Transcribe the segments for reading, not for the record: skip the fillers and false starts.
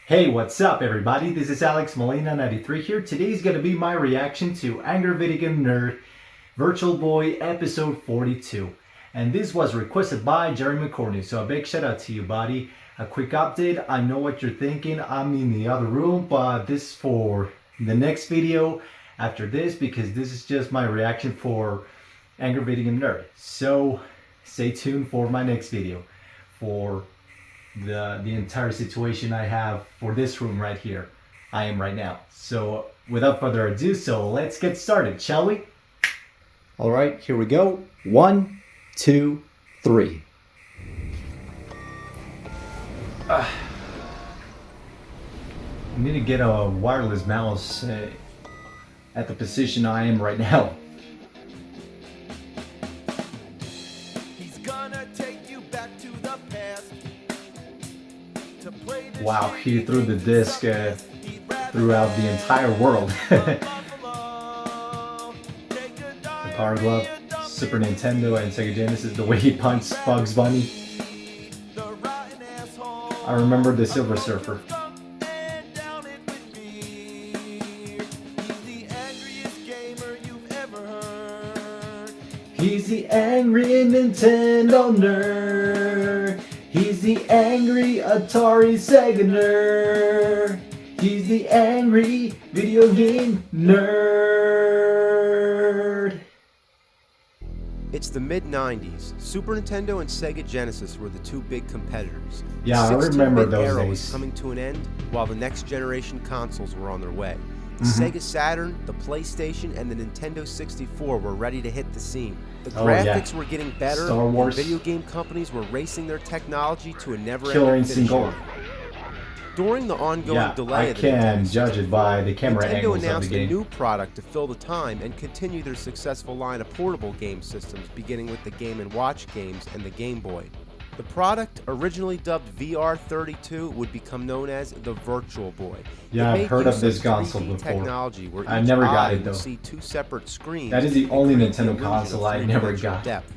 Hey, what's up everybody? This is Alex Molina93 here. Today's gonna be my reaction to AVGN Virtual Boy episode 42. And this was requested by Jerry McCorney, so a big shout out to you, buddy. A quick update, I know what you're thinking, I'm in the other room, but this is for the next video after this because this is just my reaction for AVGN. So stay tuned for my next video for the entire situation I have for this room right here. I am right now. So without further ado, so let's get started, shall we? All right, here we go. 1, 2, 3. I need to get a wireless mouse at the position I am right now. Wow, he threw the disc throughout the entire world. The Power Glove, Super Nintendo, and Sega Genesis, the way he punched Bugs Bunny. I remember the Silver Surfer. He's the angry Nintendo nerd. He's the angry Atari Sega nerd. He's the angry video game nerd. It's the mid-90s. Super Nintendo and Sega Genesis were the two big competitors. Yeah, I remember those era days. was coming to an end, while the next generation consoles were on their way. The Sega Saturn, the PlayStation, and the Nintendo 64 were ready to hit the scene. The graphics were getting better, Star Wars. and video game companies were racing their technology to a never-ending finish line. During the ongoing delay of the can judge it by the camera Nintendo angles announced of the game. a new product to fill the time and continue their successful line of portable game systems, beginning with the Game & Watch games and the Game Boy. The product, originally dubbed VR32, would become known as the Virtual Boy. Yeah, I've heard of this console before. Technology where I never got eye it though. will see two separate screens. That is the only Nintendo the console I never got. Depth.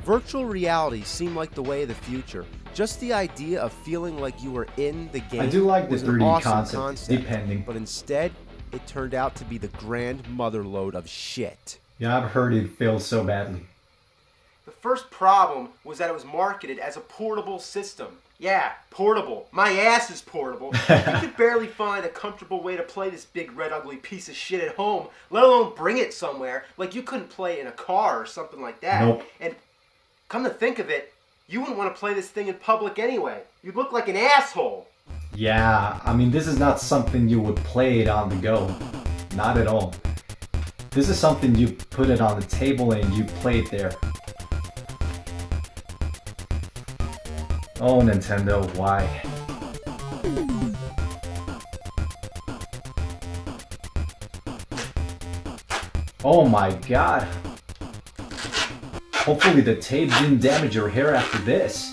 Virtual reality seemed like the way of the future. Just the idea of feeling like you were in the game. I do like the was 3D an awesome concept, depending. But instead, it turned out to be the grand motherlode of shit. Yeah, I've heard it failed so badly. The first problem was that it was marketed as a portable system. Yeah, portable. My ass is portable. You could barely find a comfortable way to play this big red ugly piece of shit at home, let alone bring it somewhere. Like you couldn't play in a car or something like that. Nope. And come to think of it, you wouldn't want to play this thing in public anyway. You'd look like an asshole. Yeah, I mean this is not something you would play it on the go. Not at all. This is something you put it on the table and you play it there. Oh, Nintendo, why? Oh my god. Hopefully the tape didn't damage your hair after this.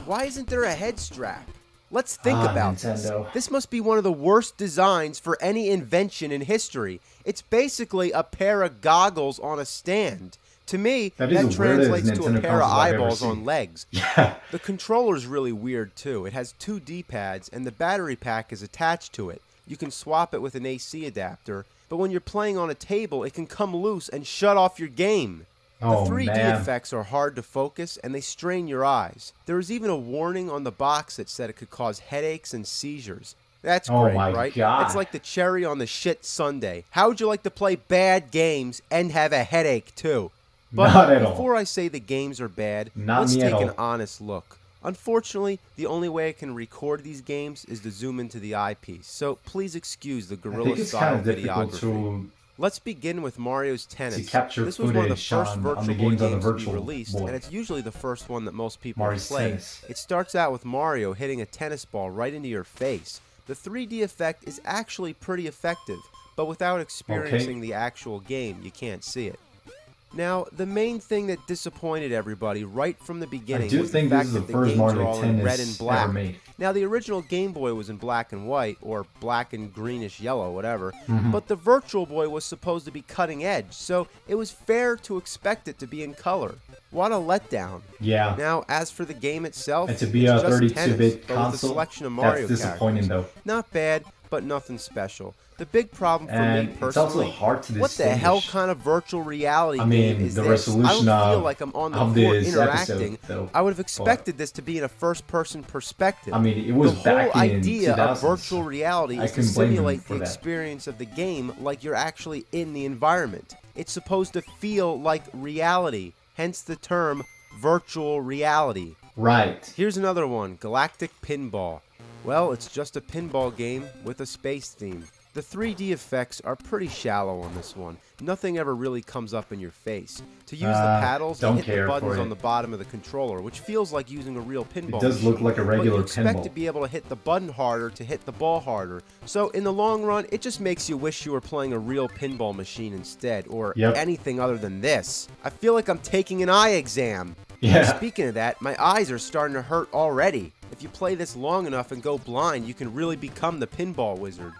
Why isn't there a head strap? Let's think about Nintendo. this. This must be one of the worst designs for any invention in history. It's basically a pair of goggles on a stand. To me, that translates to a pair of eyeballs on legs. Yeah. The controller's really weird too. It has two D-pads and the battery pack is attached to it. You can swap it with an AC adapter, but when you're playing on a table, it can come loose and shut off your game. The 3D effects are hard to focus and they strain your eyes. There was even a warning on the box that said it could cause headaches and seizures. That's great, right? God. It's like the cherry on the shit sundae. How would you like to play bad games and have a headache too? But not at all. Before I say the games are bad, let's take an honest look. Unfortunately, the only way I can record these games is to zoom into the eyepiece, so please excuse the guerrilla-style videography. Let's begin with Mario's Tennis. This was one of the first Virtual Boy games to be released, and it's usually the first one that most people play. It starts out with Mario hitting a tennis ball right into your face. The 3D effect is actually pretty effective, but without experiencing the actual game, you can't see it. Now, the main thing that disappointed everybody right from the beginning was the fact that the games are all in red and black. Now, the original Game Boy was in black and white, or black and greenish yellow, whatever, but the Virtual Boy was supposed to be cutting edge, so it was fair to expect it to be in color. What a letdown. Yeah. Now, as for the game itself, and to be a 32-bit console, with a selection of Mario that's disappointing characters. though. Not bad, but nothing special. The big problem for me personally, it's also hard to distinguish. What the hell kind of virtual reality game is the this? resolution I don't feel like I'm on the floor interacting. Episode, I would have expected this to be in a first-person perspective. It was the whole back in idea 2000s. of virtual reality is to simulate the experience of the game like you're actually in the environment. It's supposed to feel like reality, hence the term virtual reality. Right. Here's another one, Galactic Pinball. Well, it's just a pinball game with a space theme. The 3D effects are pretty shallow on this one. Nothing ever really comes up in your face. To use the paddles, you hit the buttons on the bottom of the controller, which feels like using a real pinball It does look like a regular pinball. But you expect pinball. to be able to hit the button harder to hit the ball harder. So in the long run, it just makes you wish you were playing a real pinball machine instead, or anything other than this. I feel like I'm taking an eye exam. Yeah. Speaking of that, my eyes are starting to hurt already. If you play this long enough and go blind, you can really become the pinball wizard.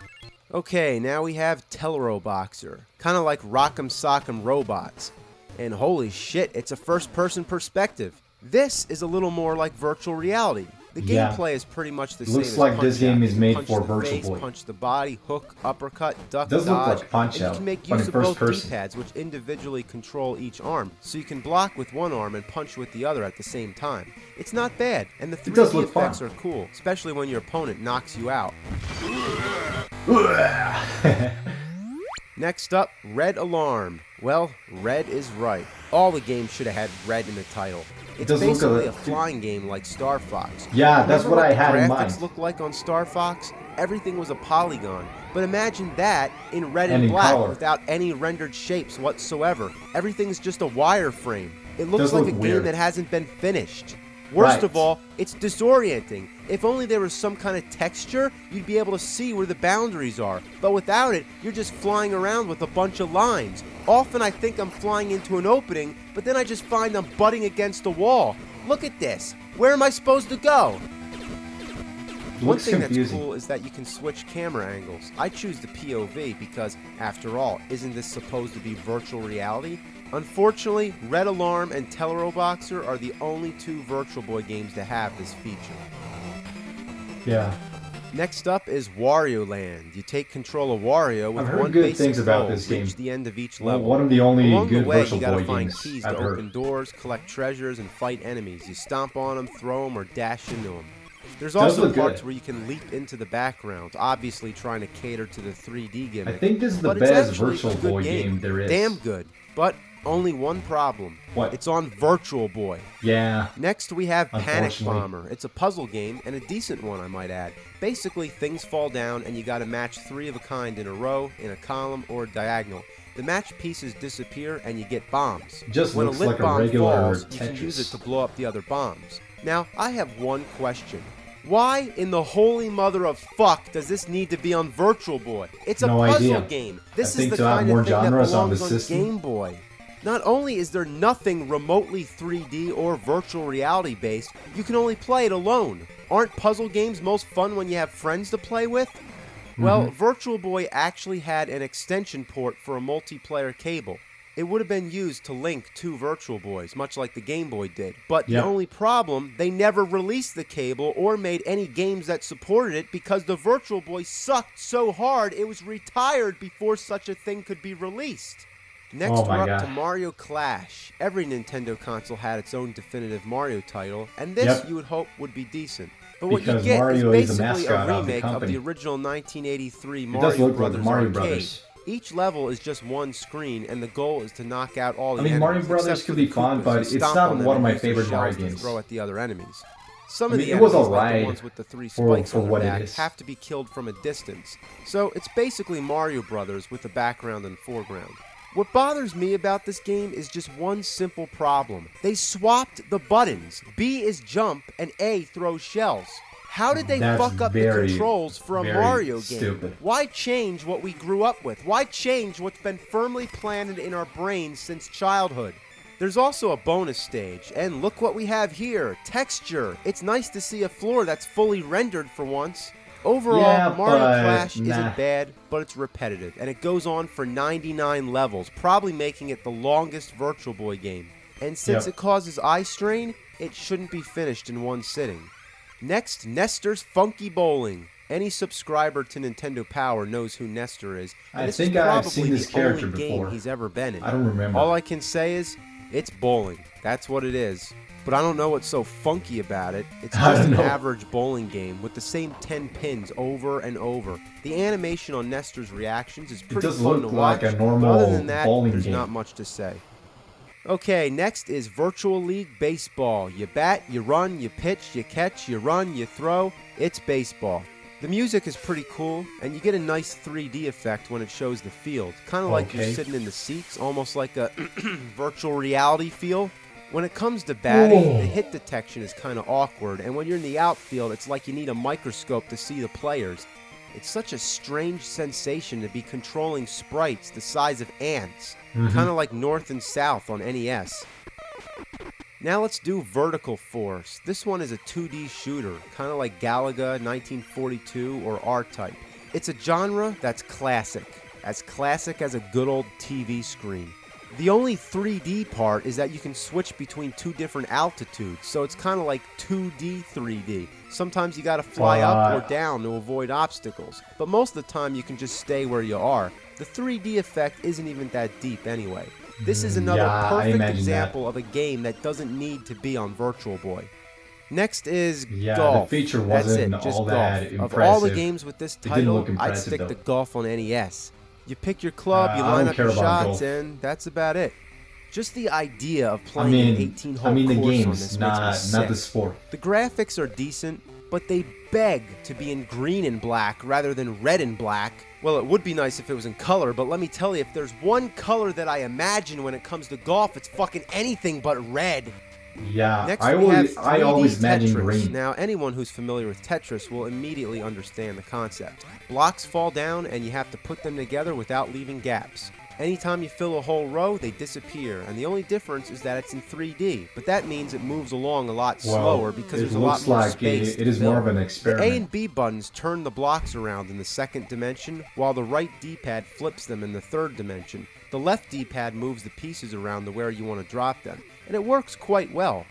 Okay, now we have Teleroboxer, kind of like Rock'em Sock'em Robots. And holy shit, it's a first-person perspective. This is a little more like virtual reality. The gameplay is pretty much the same as Looks like this game is made for Virtual Virtual Boy. Punch the body, hook, uppercut, duck, does dodge, look like Punch and Out, you can make but use in of both first person. D-pads, which individually control each arm, so you can block with one arm and punch with the other at the same time. It's not bad, and the 3D effects are cool, especially when your opponent knocks you out. Next up, Red Alarm. Well, red is right. All the games should have had red in the title. It's basically a flying game like Star Fox. Yeah, that's what I had in mind. Graphics looked like on Star Fox? Everything was a polygon. But imagine that in red and black without any rendered shapes whatsoever. Everything's just a wireframe. It looks like a game that hasn't been finished. Worst of all, it's disorienting. If only there was some kind of texture, you'd be able to see where the boundaries are. But without it, you're just flying around with a bunch of lines. Often I think I'm flying into an opening, but then I just find I'm butting against a wall. Look at this. Where am I supposed to go? One thing that's cool is that you can switch camera angles. I choose the POV because, after all, isn't this supposed to be virtual reality? Unfortunately, Red Alarm and Teleroboxer are the only two Virtual Boy games to have this feature. Yeah. Next up is Wario Land. You take control of Wario with one good things basic about goal, this game. reach the end of each level. One of the only Along good the way, Virtual you gotta Boy find games keys I've to heard. open doors, collect treasures, and fight enemies. You stomp on them, throw them, or dash into them. There's also parts where you can leap into the background, obviously trying to cater to the 3D gimmick. I think this is the best Virtual Boy game there is. Damn good, but only one problem. What? It's on Virtual Boy. Yeah. Next we have Panic Bomber. It's a puzzle game, and a decent one I might add. Basically, things fall down and you gotta match 3 of a kind in a row, in a column, or diagonal. The match pieces disappear and you get bombs. Just when looks a lit like a bomb regular falls, Tetris. you can use it to blow up the other bombs. Now, I have one question. Why in the holy mother of fuck does this need to be on Virtual Boy? It's a puzzle game. This is the kind of thing that belongs on Game Boy. Not only is there nothing remotely 3D or virtual reality based, you can only play it alone. Aren't puzzle games most fun when you have friends to play with? Well, Virtual Boy actually had an extension port for a multiplayer cable. It would have been used to link 2 Virtual Boys, much like the Game Boy did. But the only problem, they never released the cable or made any games that supported it because the Virtual Boy sucked so hard it was retired before such a thing could be released. Next we're up to Mario Clash. Every Nintendo console had its own definitive Mario title, and this you would hope would be decent. But what you get is basically a remake of the original 1983 Mario Brothers arcade. Each level is just one screen, and the goal is to knock out all the enemies. Mario Brothers could be fun, but it's not one of my favorite Mario games. Throw at the other enemies. Some of the enemies, like the ones with the 3 spikes on their back, have to be killed from a distance. So it's basically Mario Brothers with the background and foreground. What bothers me about this game is just one simple problem. They swapped the buttons. B is jump and A throws shells. How did they fuck up the controls for a Mario game? Stupid. Why change what we grew up with? Why change what's been firmly planted in our brains since childhood? There's also a bonus stage, and look what we have here, texture. It's nice to see a floor that's fully rendered for once. Overall, Mario Clash isn't bad, but it's repetitive, and it goes on for 99 levels, probably making it the longest Virtual Boy game. And since it causes eye strain, it shouldn't be finished in one sitting. Next, Nestor's Funky Bowling. Any subscriber to Nintendo Power knows who Nestor is. And I think I've seen this character before. Game he's ever been in. I don't remember. All I can say is, it's bowling. That's what it is. But I don't know what's so funky about it. It's just an average bowling game with the same 10 pins over and over. The animation on Nestor's reactions is pretty fun to watch. It does look like a normal other than that, bowling there's game. not much to say. Okay, next is Virtual League Baseball. You bat, you run, you pitch, you catch, you run, you throw. It's baseball. The music is pretty cool, and you get a nice 3D effect when it shows the field. Kind of like you're sitting in the seats, almost like a virtual reality feel. When it comes to batting, the hit detection is kind of awkward, and when you're in the outfield, it's like you need a microscope to see the players. It's such a strange sensation to be controlling sprites the size of ants, kind of like North and South on NES. Now let's do Vertical Force. This one is a 2D shooter, kind of like Galaga 1942 or R-Type. It's a genre that's classic as a good old TV screen. The only 3D part is that you can switch between two different altitudes, so it's kind of like 2D 3D. Sometimes you gotta fly up or down to avoid obstacles, but most of the time you can just stay where you are. The 3D effect isn't even that deep anyway. This is another perfect example of a game that doesn't need to be on Virtual Boy. Next is golf. The feature That's wasn't it, just all golf. that impressive. Of all the games with this title, I'd impressive, stick though. to golf on NES. You pick your club, you line up your shots, and that's about it. Just the idea of playing an 18-hole course on this makes me sick. Not the sport. The graphics are decent, but they beg to be in green and black rather than red and black. Well, it would be nice if it was in color, but let me tell you, if there's one color that I imagine when it comes to golf, it's fucking anything but red. Yeah, Next, I always imagine green. Now, anyone who's familiar with Tetris will immediately understand the concept. Blocks fall down, and you have to put them together without leaving gaps. Anytime you fill a whole row, they disappear, and the only difference is that it's in 3D, but that means it moves along a lot slower because there's a lot more space. It is more of an experiment. The A and B buttons turn the blocks around in the second dimension, while the right D-pad flips them in the third dimension. The left D-pad moves the pieces around to where you want to drop them, and it works quite well.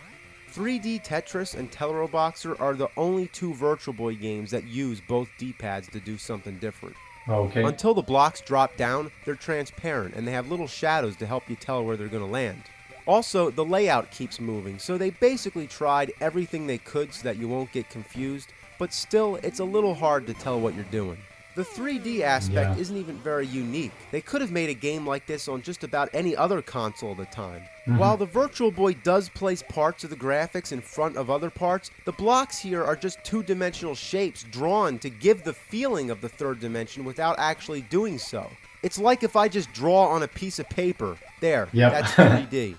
3D Tetris and Teleroboxer are the only two Virtual Boy games that use both D-pads to do something different. Okay. Until the blocks drop down, they're transparent and they have little shadows to help you tell where they're going to land. Also, the layout keeps moving, so they basically tried everything they could so that you won't get confused, but still, it's a little hard to tell what you're doing. The 3D aspect isn't even very unique. They could have made a game like this on just about any other console at the time. While the Virtual Boy does place parts of the graphics in front of other parts, the blocks here are just two-dimensional shapes drawn to give the feeling of the third dimension without actually doing so. It's like if I just draw on a piece of paper. There, that's 3D.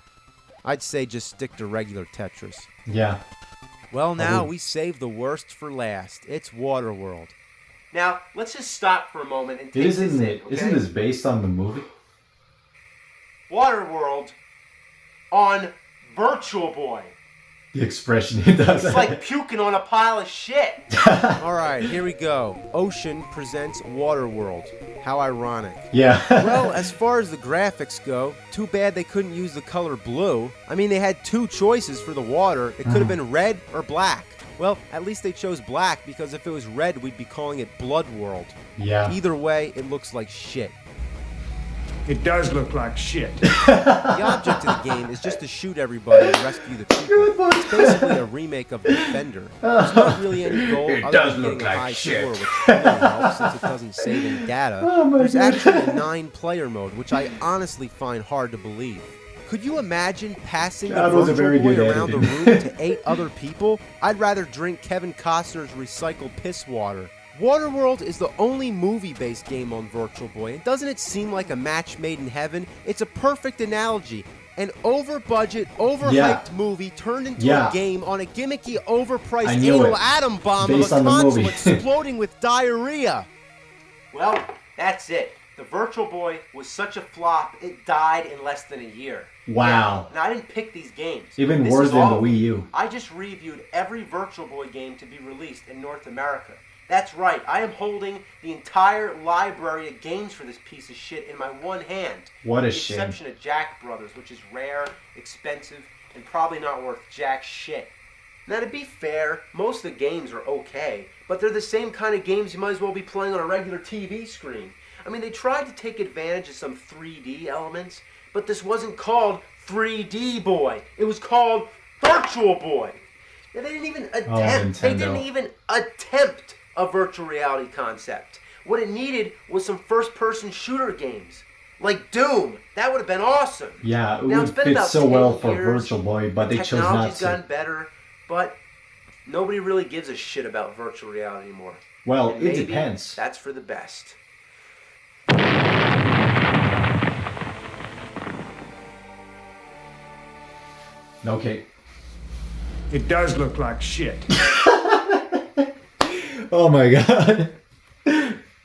I'd say just stick to regular Tetris. Yeah. Well, now we save the worst for last. It's Waterworld. Now, let's just stop for a moment and take Isn't this based on the movie? Waterworld on Virtual Boy. The expression he does. It's like puking on a pile of shit. Alright, here we go. Ocean presents Waterworld. How ironic. Yeah. Well, as far as the graphics go, too bad they couldn't use the color blue. I mean, they had two choices for the water. It could have been red or black. Well, at least they chose black, because if it was red, we'd be calling it Blood World. Yeah. Either way, it looks like shit. It does look like shit. The object of the game is just to shoot everybody and rescue the people. It's basically a remake of Defender. There's not really any goal other than getting a high score, which really helps since it doesn't save any data. There's actually a 9-player mode, which I honestly find hard to believe. Could you imagine passing the Virtual Boy around the room to 8 other people? I'd rather drink Kevin Costner's recycled piss water. Waterworld is the only movie-based game on Virtual Boy, and doesn't it seem like a match made in heaven? It's a perfect analogy. An over-budget, overhyped movie turned into a game on a gimmicky, overpriced anal atom bomb of a console exploding with diarrhea. Well, that's it. The Virtual Boy was such a flop, it died in less than a year. Wow. And I didn't pick these games. Even worse than the Wii U. I just reviewed every Virtual Boy game to be released in North America. That's right, I am holding the entire library of games for this piece of shit in my one hand. What a shame. With the exception of Jack Brothers, which is rare, expensive, and probably not worth jack shit. Now, to be fair, most of the games are okay, but they're the same kind of games you might as well be playing on a regular TV screen. I mean, they tried to take advantage of some 3D elements, but this wasn't called 3D Boy. It was called Virtual Boy. Now, they didn't even attempt a virtual reality concept. What it needed was some first-person shooter games, like Doom. That would have been awesome. Yeah, it would fit so well for Virtual Boy, but they chose not to. Technology's gotten better, but nobody really gives a shit about virtual reality anymore. Well, it depends. That's for the best. Okay. It does look like shit. Oh my god.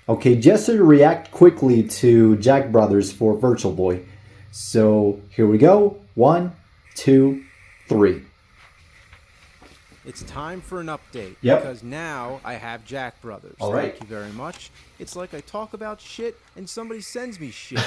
Okay, just to react quickly to Jack Brothers for Virtual Boy. So, here we go. 1, 2, 3. It's time for an update. Yep. Because now I have Jack Brothers. All right. Thank you very much. It's like I talk about shit and somebody sends me shit.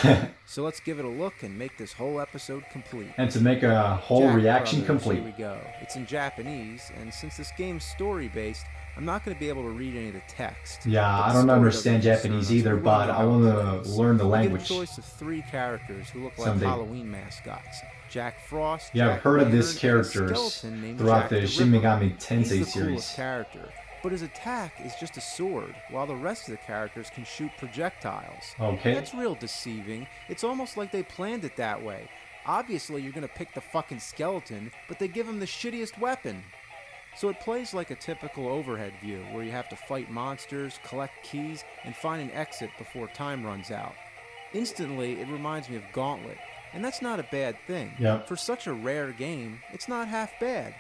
So let's give it a look and make this whole episode complete. And to make a whole Jack reaction Brothers, complete. Here we go. It's in Japanese, and since this game's story-based, I'm not going to be able to read any of the text. Yeah, I don't understand Japanese either, but I want to learn the language. We get a choice of 3 characters who look like someday. Halloween mascots. Jack Frost. Yeah, Jack I've heard of Lantern, these characters throughout Jack the Shin Megami Tensei He's the series. coolest character, but his attack is just a sword, while the rest of the characters can shoot projectiles. Okay. That's real deceiving. It's almost like they planned it that way. Obviously, you're going to pick the fucking skeleton, but they give him the shittiest weapon. So it plays like a typical overhead view, where you have to fight monsters, collect keys, and find an exit before time runs out. Instantly, it reminds me of Gauntlet, and that's not a bad thing. Yep. For such a rare game, it's not half bad.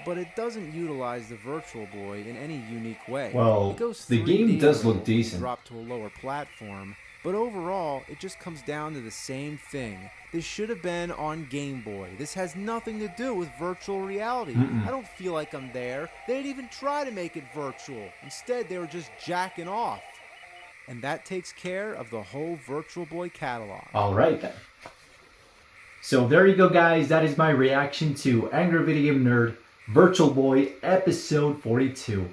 But it doesn't utilize the Virtual Boy in any unique way. Well, it goes the 3D game does look when decent. Drop to a lower platform, but overall, it just comes down to the same thing. This should have been on Game Boy. This has nothing to do with virtual reality. I don't feel like I'm there. They didn't even try to make it virtual. Instead, they were just jacking off. And that takes care of the whole Virtual Boy catalog. All right, then. So there you go, guys. That is my reaction to Angry Video Game Nerd Virtual Boy episode 42.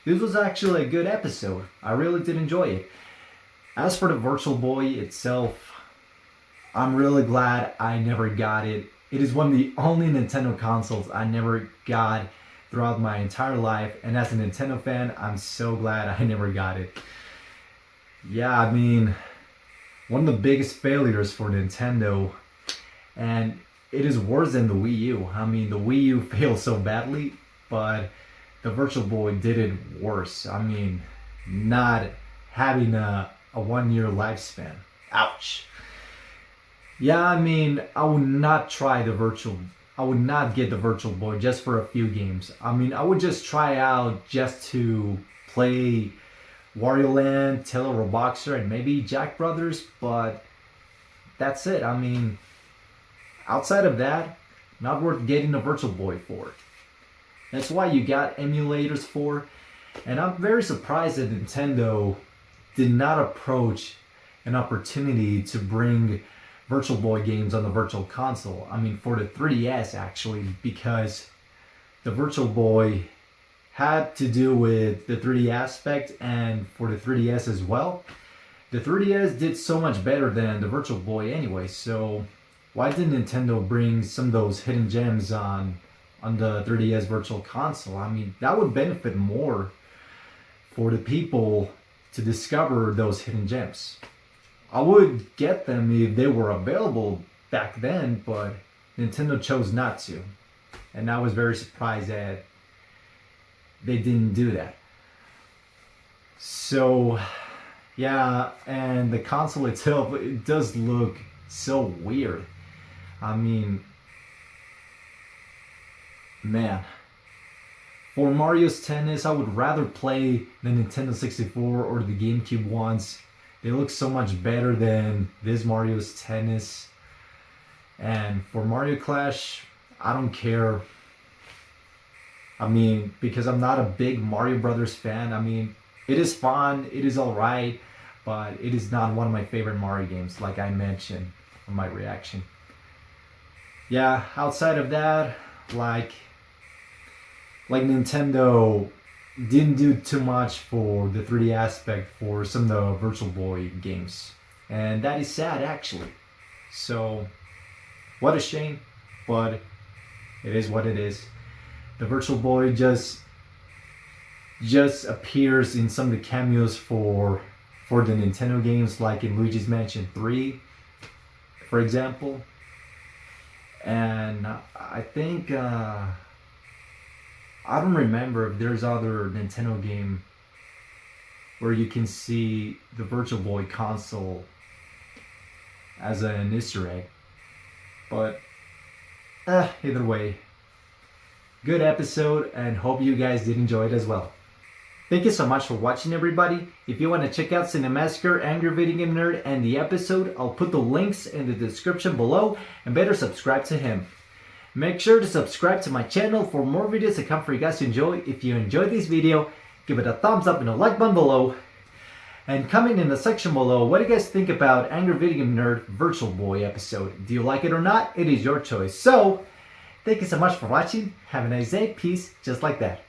This was actually a good episode. I really did enjoy it. As for the Virtual Boy itself, I'm really glad I never got it. It is one of the only Nintendo consoles I never got throughout my entire life. And as a Nintendo fan, I'm so glad I never got it. Yeah, I mean, one of the biggest failures for Nintendo. And it is worse than the Wii U. I mean, the Wii U failed so badly, but the Virtual Boy did it worse. I mean, not having a 1-year lifespan. Ouch. Yeah, I mean, I would not get the Virtual Boy just for a few games. I mean, I would just try out just to play Wario Land, Taylor Roboxer, and maybe Jack Brothers, but that's it. I mean, outside of that, not worth getting a Virtual Boy for. That's why you got emulators for. And I'm very surprised that Nintendo did not approach an opportunity to bring Virtual Boy games on the Virtual Console. I mean, for the 3DS actually, because the Virtual Boy had to do with the 3D aspect, and for the 3DS as well. The 3DS did so much better than the Virtual Boy anyway, so why didn't Nintendo bring some of those hidden gems on the 3DS Virtual Console? I mean, that would benefit more for the people to discover those hidden gems. I would get them if they were available back then, but Nintendo chose not to. And I was very surprised that they didn't do that. So, yeah, and the console itself, it does look so weird. I mean, man, for Mario's Tennis, I would rather play the Nintendo 64 or the GameCube ones. They look so much better than this Mario's Tennis. And for Mario Clash, I don't care. I mean, because I'm not a big Mario Brothers fan. I mean, it is fun, it is alright, but it is not one of my favorite Mario games, like I mentioned in my reaction. Yeah, outside of that, like Nintendo didn't do too much for the 3D aspect for some of the Virtual Boy games. And that is sad, actually. So, what a shame, but it is what it is. The Virtual Boy just appears in some of the cameos for the Nintendo games, like in Luigi's Mansion 3, for example. And I think I don't remember if there's other Nintendo game where you can see the Virtual Boy console as an Easter egg. But either way, good episode, and hope you guys did enjoy it as well. Thank you so much for watching, everybody. If you want to check out Cinemassacre, Angry Video Game Nerd, and the episode, I'll put the links in the description below, and better subscribe to him. Make sure to subscribe to my channel for more videos to come for you guys to enjoy. If you enjoyed this video, give it a thumbs up and a like button below. And comment in the section below, what do you guys think about Angry Video Game Nerd Virtual Boy episode? Do you like it or not? It is your choice. So, thank you so much for watching. Have a nice day. Peace. Just like that.